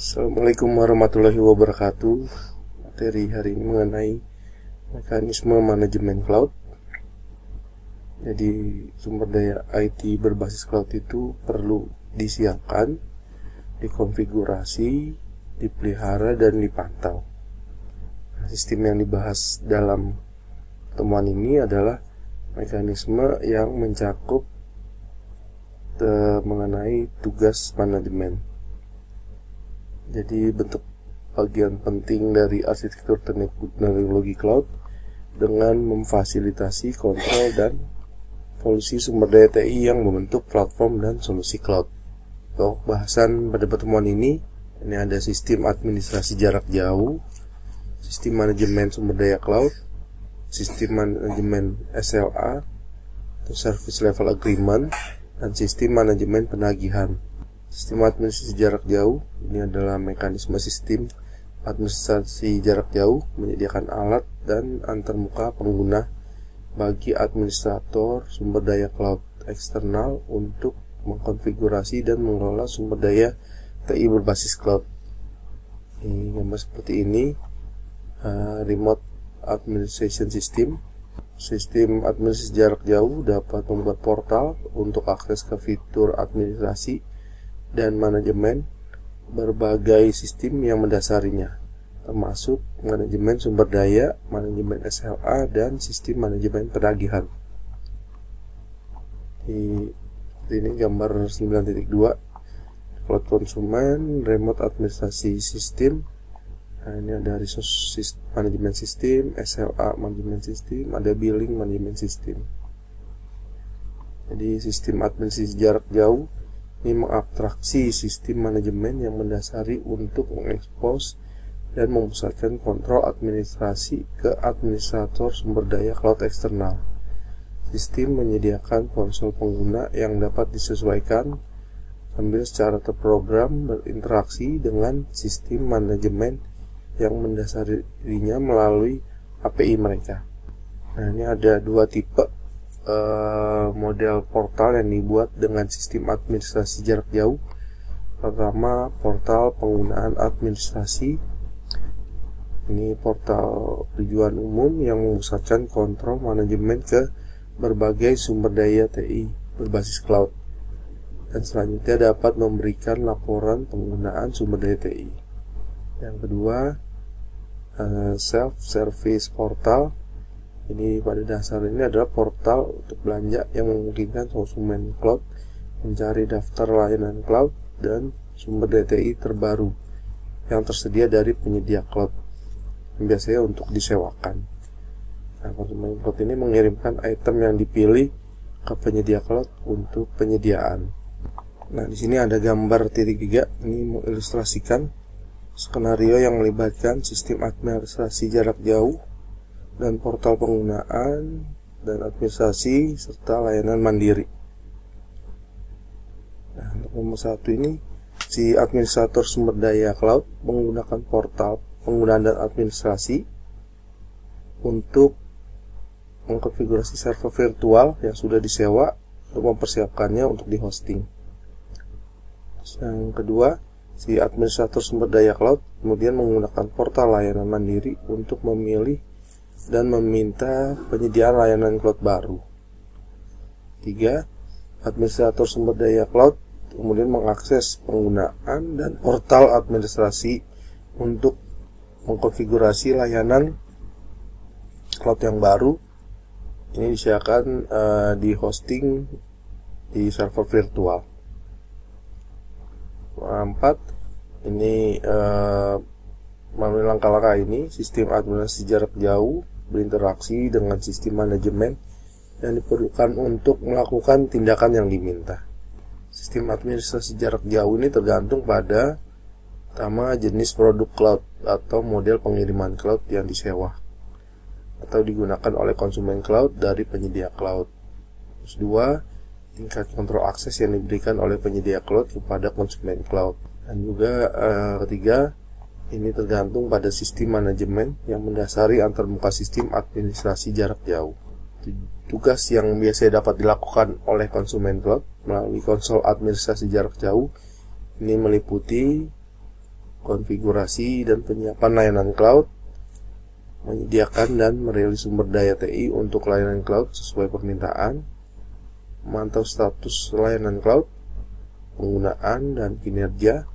Assalamualaikum warahmatullahi wabarakatuh. Materi hari ini mengenai mekanisme manajemen cloud. Jadi sumber daya IT berbasis cloud itu perlu disiapkan, dikonfigurasi, dipelihara, dan dipantau. Sistem yang dibahas dalam pertemuan ini adalah mekanisme yang mencakup mengenai tugas manajemen. Jadi bentuk bagian penting dari arsitektur teknologi cloud dengan memfasilitasi kontrol dan evolusi sumber daya TI yang membentuk platform dan solusi cloud. Untuk bahasan pada pertemuan ini ada sistem administrasi jarak jauh, sistem manajemen sumber daya cloud, sistem manajemen SLA atau Service Level Agreement, dan sistem manajemen penagihan. Sistem administrasi jarak jauh ini adalah mekanisme sistem administrasi jarak jauh menyediakan alat dan antarmuka pengguna bagi administrator sumber daya cloud eksternal untuk mengkonfigurasi dan mengelola sumber daya TI berbasis cloud. Ini gambar seperti ini, remote administration system. Sistem administrasi jarak jauh dapat membuat portal untuk akses ke fitur administrasi dan manajemen berbagai sistem yang mendasarinya, termasuk manajemen sumber daya, manajemen SLA, dan sistem manajemen penagihan. Ini gambar 9.2 cloud konsumen, remote administrasi sistem. Nah, ini ada resource manajemen sistem, SLA manajemen sistem, ada billing manajemen sistem. Jadi sistem administrasi jarak jauh ini mengabstraksi sistem manajemen yang mendasari untuk mengekspos dan memusatkan kontrol administrasi ke administrator sumber daya cloud eksternal. Sistem menyediakan konsol pengguna yang dapat disesuaikan sambil secara terprogram berinteraksi dengan sistem manajemen yang mendasarinya melalui API mereka. Nah, ini ada dua tipe model portal yang dibuat dengan sistem administrasi jarak jauh. Pertama, portal penggunaan administrasi. Ini portal tujuan umum yang memusatkan kontrol manajemen ke berbagai sumber daya TI berbasis cloud, dan selanjutnya dapat memberikan laporan penggunaan sumber daya TI. Yang kedua, self-service portal. Ini pada dasarnya adalah portal untuk belanja yang memungkinkan konsumen cloud mencari daftar layanan cloud dan sumber daya TI terbaru yang tersedia dari penyedia cloud, yang biasanya untuk disewakan. Nah, konsumen cloud ini mengirimkan item yang dipilih ke penyedia cloud untuk penyediaan. Nah, di sini ada gambar titik 3. Ini mengilustrasikan skenario yang melibatkan sistem administrasi jarak jauh dan portal penggunaan dan administrasi serta layanan mandiri. Nah, untuk nomor 1 ini, si administrator sumber daya cloud menggunakan portal penggunaan dan administrasi untuk mengkonfigurasi server virtual yang sudah disewa untuk mempersiapkannya untuk di hosting. Yang kedua, si administrator sumber daya cloud kemudian menggunakan portal layanan mandiri untuk memilih dan meminta penyediaan layanan cloud baru. 3. Administrator sumber daya cloud kemudian mengakses penggunaan dan portal administrasi untuk mengkonfigurasi layanan cloud yang baru. Ini disediakan di hosting di server virtual. 4. Ini melalui langkah-langkah ini, sistem administrasi jarak jauh berinteraksi dengan sistem manajemen yang diperlukan untuk melakukan tindakan yang diminta. Sistem administrasi jarak jauh ini tergantung pada pertama jenis produk cloud atau model pengiriman cloud yang disewa atau digunakan oleh konsumen cloud dari penyedia cloud. Terus 2, tingkat kontrol akses yang diberikan oleh penyedia cloud kepada konsumen cloud. Dan juga ketiga, ini tergantung pada sistem manajemen yang mendasari antarmuka sistem administrasi jarak jauh. Tugas yang biasanya dapat dilakukan oleh konsumen cloud melalui konsol administrasi jarak jauh ini meliputi konfigurasi dan penyiapan layanan cloud, menyediakan dan merilis sumber daya TI untuk layanan cloud sesuai permintaan, memantau status layanan cloud, penggunaan dan kinerja,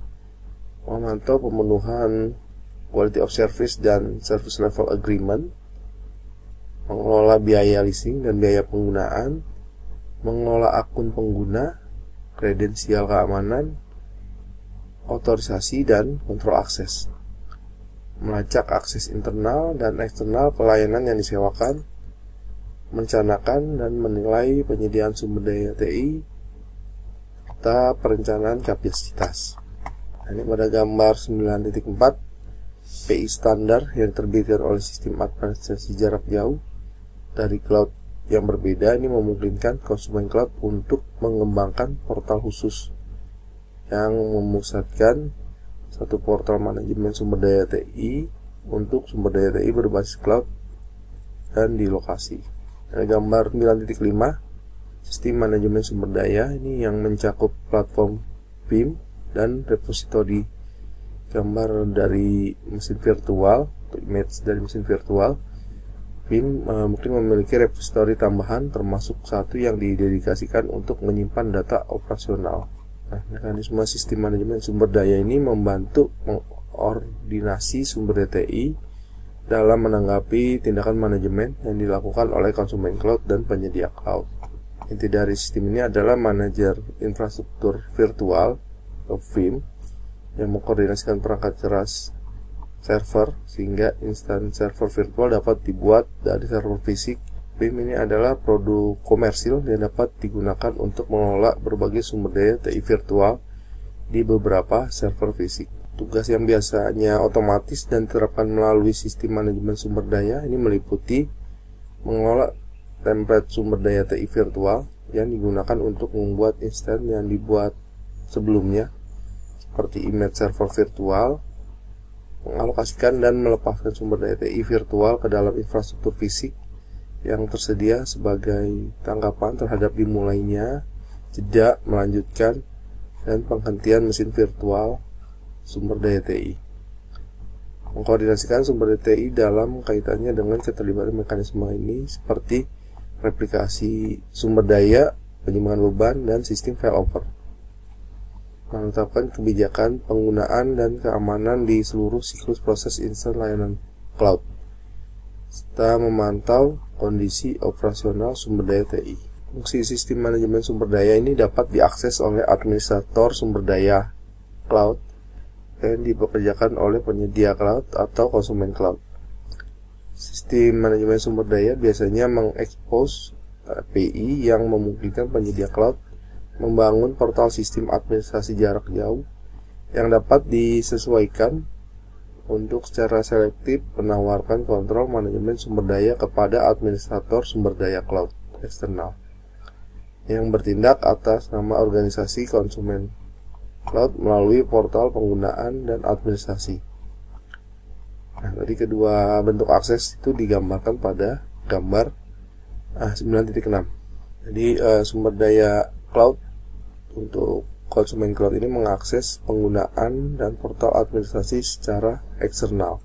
memantau pemenuhan quality of service dan service level agreement, mengelola biaya leasing dan biaya penggunaan, mengelola akun pengguna, kredensial keamanan, otorisasi dan kontrol akses, melacak akses internal dan eksternal pelayanan yang disewakan, merencanakan dan menilai penyediaan sumber daya TI, serta perencanaan kapasitas. Ini pada gambar 9.4, PI standar yang diterbitkan oleh sistem administrasi jarak jauh dari cloud yang berbeda ini memungkinkan konsumen cloud untuk mengembangkan portal khusus yang memusatkan satu portal manajemen sumber daya TI untuk sumber daya TI berbasis cloud dan di lokasi. Nah, gambar 9.5, sistem manajemen sumber daya ini yang mencakup platform PIM dan repositori gambar dari mesin virtual atau image dari mesin virtual. PIM mungkin memiliki repositori tambahan termasuk satu yang didedikasikan untuk menyimpan data operasional. Nah, mekanisme sistem manajemen sumber daya ini membantu mengordinasi sumber daya TI dalam menanggapi tindakan manajemen yang dilakukan oleh konsumen cloud dan penyedia cloud. Inti dari sistem ini adalah manajer infrastruktur virtual atau VIM yang mengkoordinasikan perangkat keras server sehingga instan server virtual dapat dibuat dari server fisik. PIM ini adalah produk komersil yang dapat digunakan untuk mengelola berbagai sumber daya TI virtual di beberapa server fisik. Tugas yang biasanya otomatis dan diterapkan melalui sistem manajemen sumber daya ini meliputi mengelola template sumber daya TI virtual yang digunakan untuk membuat instan yang dibuat sebelumnya, seperti image server virtual, mengalokasikan dan melepaskan sumber daya TI virtual ke dalam infrastruktur fisik yang tersedia sebagai tanggapan terhadap dimulainya, jeda, melanjutkan, dan penghentian mesin virtual sumber daya TI. Mengkoordinasikan sumber daya TI dalam kaitannya dengan keterlibatan mekanisme ini seperti replikasi sumber daya, penyimpangan beban, dan sistem failover. Menetapkan kebijakan penggunaan dan keamanan di seluruh siklus proses instan layanan cloud, serta memantau kondisi operasional sumber daya TI. Fungsi sistem manajemen sumber daya ini dapat diakses oleh administrator sumber daya cloud yang dipekerjakan oleh penyedia cloud atau konsumen cloud. Sistem manajemen sumber daya biasanya mengekspos API yang memungkinkan penyedia cloud membangun portal sistem administrasi jarak jauh yang dapat disesuaikan untuk secara selektif menawarkan kontrol manajemen sumber daya kepada administrator sumber daya cloud eksternal yang bertindak atas nama organisasi konsumen cloud melalui portal penggunaan dan administrasi. Nah, tadi kedua bentuk akses itu digambarkan pada gambar 9.6. Jadi sumber daya cloud untuk konsumen cloud ini mengakses penggunaan dan portal administrasi secara eksternal.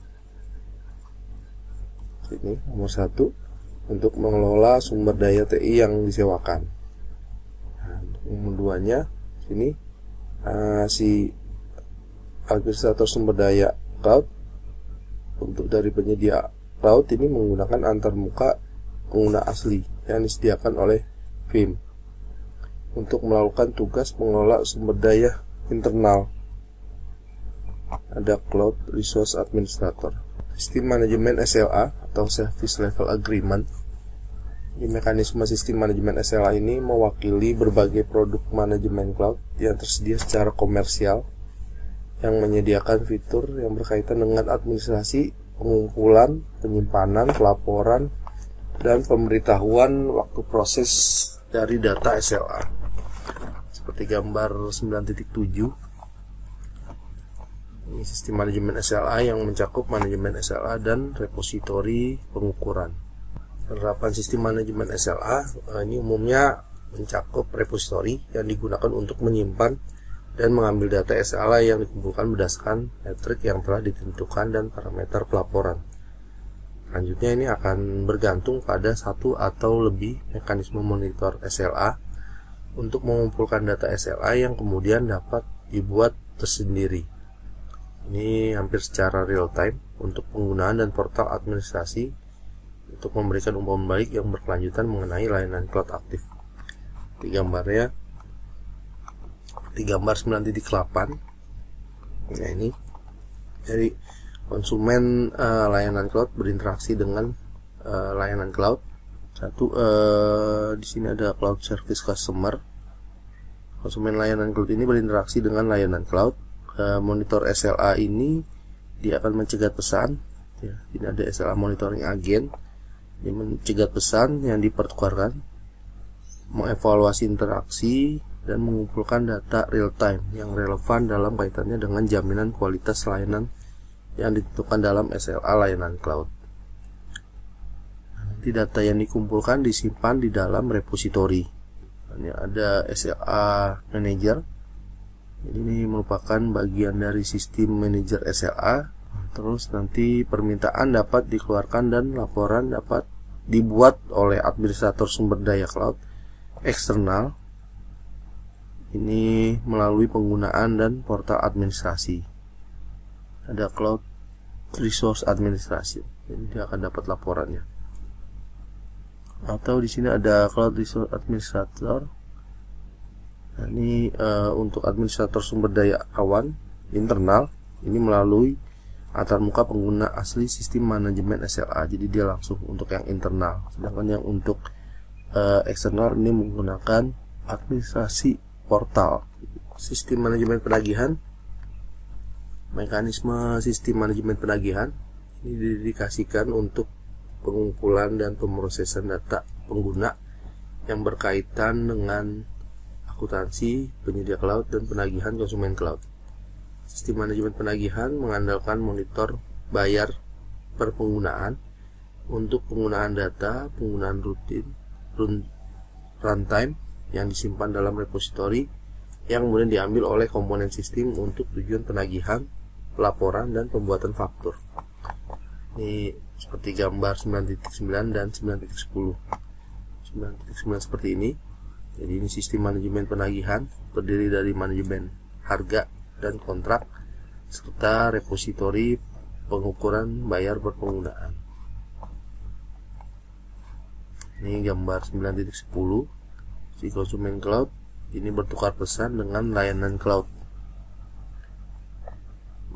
Ini nomor 1 untuk mengelola sumber daya TI yang disewakan. Nah, nomor 2-nya sini si administrator sumber daya cloud untuk dari penyedia cloud ini menggunakan antarmuka pengguna asli yang disediakan oleh VIM untuk melakukan tugas mengelola sumber daya internal. Ada Cloud Resource Administrator. Sistem manajemen SLA atau Service Level Agreement. Di mekanisme sistem manajemen SLA ini mewakili berbagai produk manajemen cloud yang tersedia secara komersial yang menyediakan fitur yang berkaitan dengan administrasi, pengumpulan, penyimpanan, pelaporan, dan pemberitahuan waktu proses dari data SLA. Seperti gambar 9.7, ini sistem manajemen SLA yang mencakup manajemen SLA dan repositori pengukuran. Penerapan sistem manajemen SLA ini umumnya mencakup repositori yang digunakan untuk menyimpan dan mengambil data SLA yang dikumpulkan berdasarkan metrik yang telah ditentukan dan parameter pelaporan. Selanjutnya ini akan bergantung pada satu atau lebih mekanisme monitor SLA untuk mengumpulkan data SLA yang kemudian dapat dibuat tersendiri. Ini hampir secara real time untuk penggunaan dan portal administrasi untuk memberikan umpan balik yang berkelanjutan mengenai layanan cloud aktif. Di gambarnya, di gambar 9.8, nah ini jadi konsumen layanan cloud berinteraksi dengan layanan cloud. Di sini ada cloud service customer. Konsumen layanan cloud ini berinteraksi dengan layanan cloud. Monitor SLA ini dia akan mencegat pesan. Ya, ini ada SLA monitoring agent. Dia mencegat pesan yang dipertukarkan, mengevaluasi interaksi, dan mengumpulkan data real time yang relevan dalam kaitannya dengan jaminan kualitas layanan yang ditentukan dalam SLA layanan cloud. Nanti data yang dikumpulkan disimpan di dalam repository. Ini ada SLA manager. Jadi ini merupakan bagian dari sistem manager SLA. Terus nanti permintaan dapat dikeluarkan dan laporan dapat dibuat oleh administrator sumber daya cloud eksternal. Ini melalui penggunaan dan portal administrasi. Ada cloud resource administration. Jadi dia akan dapat laporannya. Atau di sini ada cloud resource administrator. Nah, ini untuk administrator sumber daya awan internal. Ini melalui antarmuka pengguna asli sistem manajemen SLA. Jadi dia langsung untuk yang internal. Sedangkan yang untuk eksternal ini menggunakan administrasi portal. Sistem manajemen penagihan. Mekanisme sistem manajemen penagihan ini didedikasikan untuk pengumpulan dan pemrosesan data pengguna yang berkaitan dengan akuntansi, penyedia cloud, dan penagihan konsumen cloud. Sistem manajemen penagihan mengandalkan monitor bayar per penggunaan untuk penggunaan data, penggunaan runtime yang disimpan dalam repository yang kemudian diambil oleh komponen sistem untuk tujuan penagihan, pelaporan, dan pembuatan faktur. Ini seperti gambar 9.9 dan 9.10. 9.9 seperti ini. Jadi ini sistem manajemen penagihan terdiri dari manajemen harga dan kontrak serta repository pengukuran bayar per penggunaan. Ini gambar 9.10. Si konsumen cloud ini bertukar pesan dengan layanan cloud.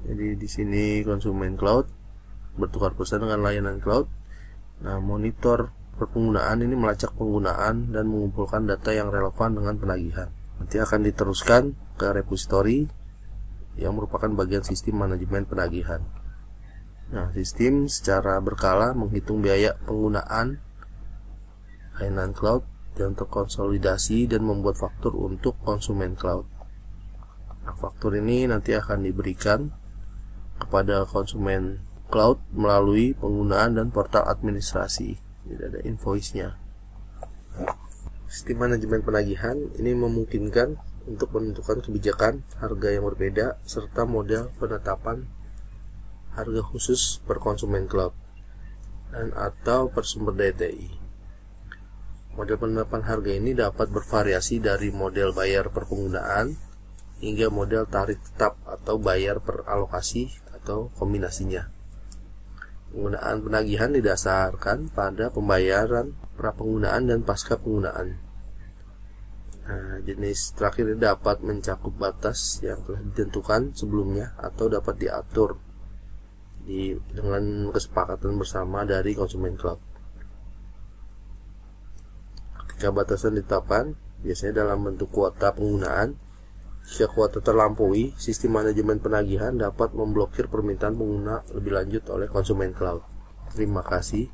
Jadi di sini konsumen cloud bertukar pesan dengan layanan cloud. Nah, monitor perpenggunaan ini melacak penggunaan dan mengumpulkan data yang relevan dengan penagihan. Nanti akan diteruskan ke repository yang merupakan bagian sistem manajemen penagihan. Nah, sistem secara berkala menghitung biaya penggunaan layanan cloud yang terkonsolidasi dan membuat faktur untuk konsumen cloud. Nah, faktur ini nanti akan diberikan kepada konsumen cloud melalui penggunaan dan portal administrasi. Jadi ada invoice-nya. Sistem manajemen penagihan ini memungkinkan untuk menentukan kebijakan harga yang berbeda serta model penetapan harga khusus per konsumen cloud dan atau per sumber daya TI. Model penetapan harga ini dapat bervariasi dari model bayar per penggunaan hingga model tarif tetap atau bayar per alokasi atau kombinasinya. Penggunaan penagihan didasarkan pada pembayaran pra penggunaan dan pasca penggunaan. Nah, jenis terakhir ini dapat mencakup batas yang telah ditentukan sebelumnya atau dapat diatur dengan kesepakatan bersama dari konsumen cloud. Ketika batasan ditetapkan, biasanya dalam bentuk kuota penggunaan. Jika kuota terlampaui, sistem manajemen penagihan dapat memblokir permintaan pengguna lebih lanjut oleh konsumen cloud. Terima kasih.